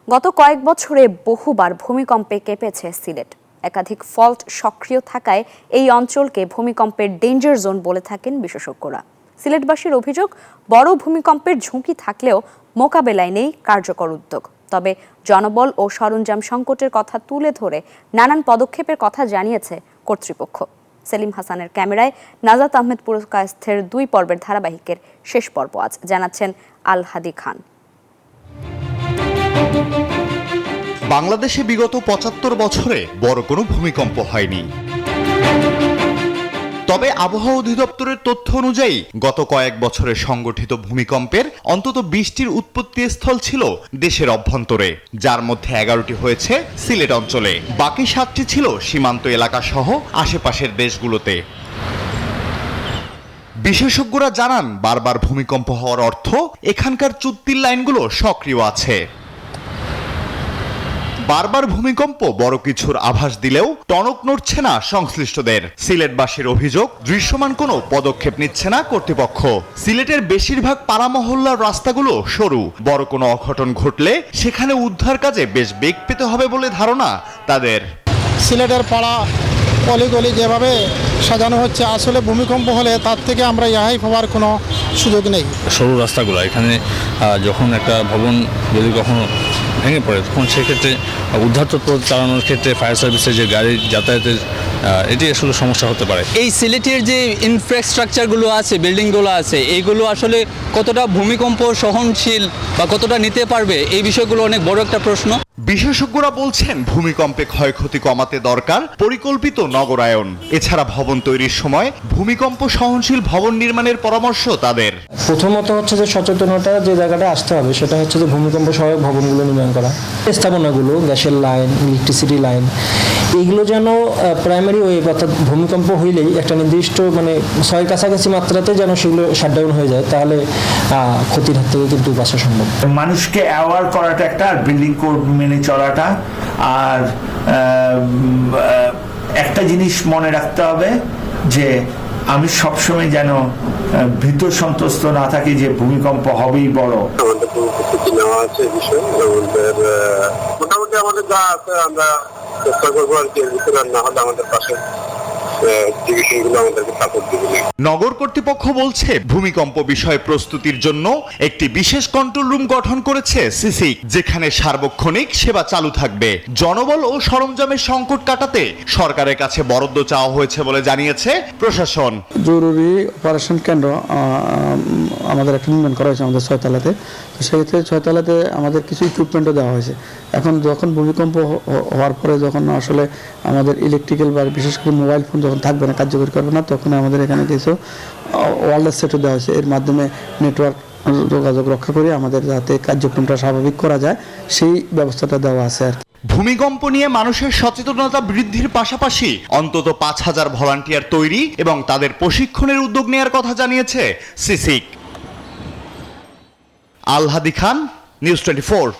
গত কয়েক বছরে বহুবার ভূমিকম্পে কেঁপেছে সিলেট। একাধিক ফল্ট সক্রিয় থাকায় এই অঞ্চলকে ভূমিকম্পের ডেঞ্জার জোন বলে থাকেন বিশেষজ্ঞরা। সিলেটবাসীর অভিযোগ, বড় ভূমিকম্পের ঝুঁকি থাকলেও মোকাবেলায় নেই কার্যকর উদ্যোগ। তবে জনবল ও সরঞ্জাম সংকটের কথা তুলে ধরে নানান পদক্ষেপের কথা জানিয়েছে কর্তৃপক্ষ। সেলিম হাসানের ক্যামেরায় নাজাত আহমেদ পুরকায়স্থের 2 পর্বের ধারাবাহিকের শেষ পর্ব আজ, জানাচ্ছেন আল হাদি খান। বাংলাদেশে বিগত ৭৫ বছরে বড় কোনো ভূমিকম্প হয়নি। তবে আবহাওয়া অধিদপ্তরের তথ্য অনুযায়ী গত কয়েক বছরে সংগঠিত ভূমিকম্পের অন্তত ২০টির উৎপত্তি স্থল ছিল দেশের অভ্যন্তরে, যার মধ্যে ১১টি হয়েছে সিলেট অঞ্চলে। বাকি ৭টি ছিল সীমান্ত এলাকা সহ আশেপাশের দেশগুলোতে। বিশেষজ্ঞরা জানান, বারবার ভূমিকম্প হওয়ার অর্থ এখানকার চুক্তির লাইনগুলো সক্রিয় আছে। বারবার ভূমিকম্প বড় কিছুর আভাস দিলেও টনক নড়ছে না সংশ্লিষ্টদের। সিলেটবাসীর অভিযোগ, দৃশ্যমান কোনো পদক্ষেপ নিচ্ছে না কর্তৃপক্ষ। সিলেটের বেশিরভাগ পাড়া মহল্লার রাস্তাগুলো সরু। বড় কোনো অঘটন ঘটলে সেখানে উদ্ধার কাজে বেশ বেগ পেতে হবে বলে ধারণা তাদের। সিলেটের পাড়া অলিগলি যেভাবে সাজানো হচ্ছে, আসলে ভূমিকম্প হলে তার থেকে আমরা রেহাই পাওয়ার কোনো সুযোগ নেই। সরু রাস্তাগুলো এখানে যখন একটা ভবন যদি কখনো ভেঙে পড়ে, তখন সেক্ষেত্রে উদ্ধার তৎপর চালানোর ক্ষেত্রে ফায়ার সার্ভিসের যে গাড়ি যাতায়াতের এটি আসলে সমস্যা হতে পারে। এই সিলেটের যে ইনফ্রাস্ট্রাকচারগুলো আছে, বিল্ডিংগুলো আছে, এইগুলো আসলে কতটা ভূমিকম্প সহনশীল বা কতটা নিতে পারবে, এই বিষয়গুলো অনেক বড় একটা প্রশ্ন। বিশেষজ্ঞরা বলছেন, ভূমিকম্পে ক্ষয়ক্ষতি কমাতে দরকার পরিকল্পিত নগরায়ন। এছাড়া ভবন তৈরির সময় ভূমিকম্প সহনশীল ভবন নির্মাণের পরামর্শ তাদের। প্রথমত হচ্ছে যে সচেতনতা যে জায়গাটা আসতে হবে সেটা হচ্ছে যে ভূমিকম্প সহায়ক ভবনগুলো নির্মাণ করা, স্থাপনাগুলো, গ্যাসের লাইন, ইলেকট্রিসিটি লাইন, এইগুলো যেন প্রাইমারি ওয়েভ, অর্থাৎ ভূমিকম্প হইলেই একটা নির্দিষ্ট ছয়ের কাছাকাছি মাত্রাতে যেন সেগুলো শাটডাউন হয়ে যায়, তাহলে ক্ষতির হাত থেকে কিন্তু বাঁচা সম্ভব। মানুষকে অ্যাওয়ার করাটা একটা, বিল্ডিং কোড মেনে চলাটা, আর একটা জিনিস মনে রাখতে হবে যে আমি সবসময় যেন ভীত সন্ত্রস্ত না থাকি যে ভূমিকম্প হবেই বড়। আমাদের প্রস্তুতি নেওয়া আছে বিষয়, আমাদের মোটামুটি আমাদের যা আছে আমরা চেষ্টা করবো আর কি, এর ভিতরে না হলে আমাদের পাশে নগর কর্তৃপক্ষ বলছে, ভূমিকম্প বিষয়ে প্রস্তুতির জন্য একটি বিশেষ কন্ট্রোল রুম গঠন করেছে সিসিক, যেখানে সার্বক্ষণিক সেবা চালু থাকবে। জনবল ও সরঞ্জামের সংকট কাটাতে সরকারের কাছে বরাদ্দ চাওয়া হয়েছে বলে জানিয়েছে প্রশাসন। জরুরি অপারেশন কেন্দ্র আমাদের একটা নির্মাণ করা হয়েছে আমাদের 6 তলাতে। তো সেক্ষেত্রে 6 তলাতে আমাদের কিছু ইকুইপমেন্টও দেওয়া হয়েছে। এখন যখন ভূমিকম্প হওয়ার পরে যখন আসলে আমাদের ইলেকট্রিক্যাল বা বিশেষ করে মোবাইল ফোন যখন থাকবে না, কার্যকরী করবে না, তখন আমাদের এখানে কিছু ওয়্যারলেস সেটও দেওয়া হয়েছে। এর মাধ্যমে নেটওয়ার্ক যোগাযোগ রক্ষা করে আমাদের যাতে কার্যক্রমটা স্বাভাবিক করা যায়, সেই ব্যবস্থাটা দেওয়া আছে আর কি। ভূমিকম্প নিয়ে মানুষের সচেতনতা বৃদ্ধির পাশাপাশি অন্তত ৫,০০০ ভলান্টিয়ার তৈরি এবং তাদের প্রশিক্ষণের উদ্যোগ নেওয়ার কথা জানিয়েছে সিসিক। আল হাদি খান, নিউজ 24।